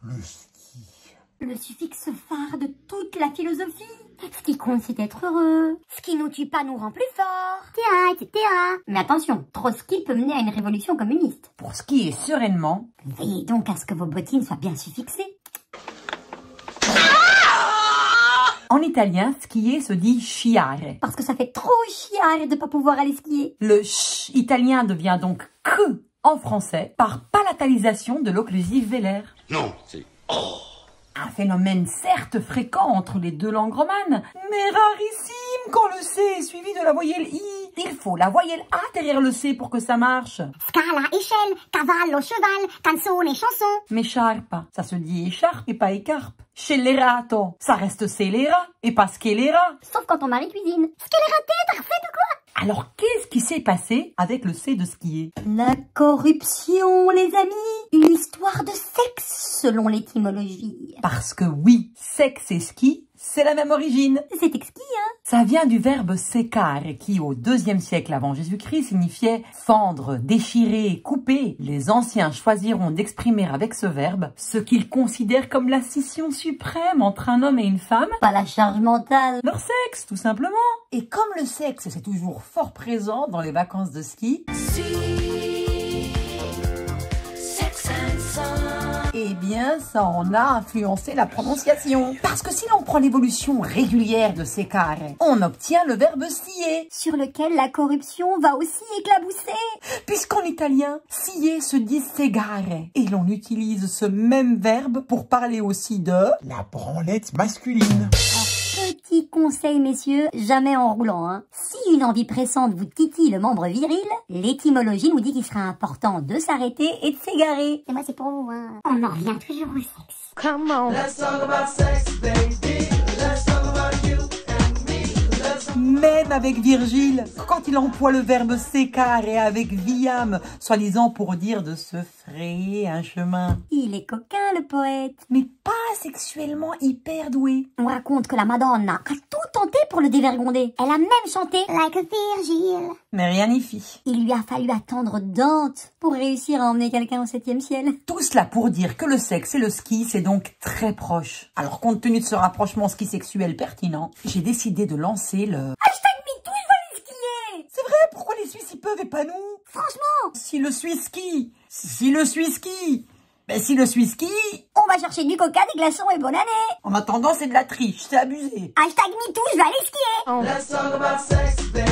Le ski. Le suffixe phare de toute la philosophie. Ce qui compte, c'est d'être heureux. Ce qui nous tue pas nous rend plus forts. Etc. Mais attention, trop ski peut mener à une révolution communiste. Pour skier sereinement, veillez donc à ce que vos bottines soient bien suffixées. En italien, skier se dit sciare. Parce que ça fait trop chiare de pas pouvoir aller skier. Le ch italien devient donc que en français par palatalisation de l'occlusive vélaire. Non, c'est oh. Un phénomène certes fréquent entre les deux langues romanes, mais rarissime quand le C est suivi de la voyelle I. Il faut la voyelle A derrière le C pour que ça marche. Scala, échelle, cavallo, cheval, canzone, chanson. Mais sciarpa, ça se dit écharpe et pas écarpe. Scellerato, ça reste scélérat et pas scélera. Sauf quand ton mari cuisine. Scélératé, t'as refait ou quoi? Alors qu'est-ce qui s'est passé avec le C de skier? La corruption, les amis. Une histoire de sexe, selon l'étymologie. Parce que oui, sexe et ski, c'est la même origine. C'est exquis, hein? Ça vient du verbe secare qui, au IIe siècle avant Jésus-Christ, signifiait fendre, déchirer, couper. Les anciens choisiront d'exprimer avec ce verbe ce qu'ils considèrent comme la scission suprême entre un homme et une femme. Pas la charge mentale. Leur sexe, tout simplement. Et comme le sexe, c'est toujours fort présent dans les vacances de ski, eh bien, ça en a influencé la prononciation. Parce que si l'on prend l'évolution régulière de secare, on obtient le verbe scier, sur lequel la corruption va aussi éclabousser. puisqu'en italien, scier se dit segare. Et l'on utilise ce même verbe pour parler aussi de La branlette masculine. Petit conseil, messieurs, jamais en roulant, hein. Si une envie pressante vous titille le membre viril, l'étymologie nous dit qu'il sera important de s'arrêter et de s'égarer. Et moi, c'est pour vous, hein. On en revient toujours au sexe. Come on. Let's talk about sex, baby. Let's talk about you and me. Même avec Virgile, quand il emploie le verbe secare et avec viam, soi-disant pour dire de se frayer un chemin. Il est coquin, le poète. Mais pas sexuellement hyper doué. On raconte que la Madonna a tout tenté pour le dévergonder. Elle a même chanté Like a Virgile. Mais rien n'y fit. Il lui a fallu attendre Dante pour réussir à emmener quelqu'un au 7e ciel. Tout cela pour dire que le sexe et le ski, c'est donc très proche. Alors compte tenu de ce rapprochement ski-sexuel pertinent, j'ai décidé de lancer le... #MeToo, je vais aller skier. C'est vrai, pourquoi les Suisses y peuvent et pas nous? Franchement, Si le Suisse ski, si le Suisse ski, ben si le Suisse ski, on va chercher du coca, des glaçons et bonne année. en attendant c'est de la triche, c'est abusé. #MeToo, je vais aller skier. Let's talk about sex, baby.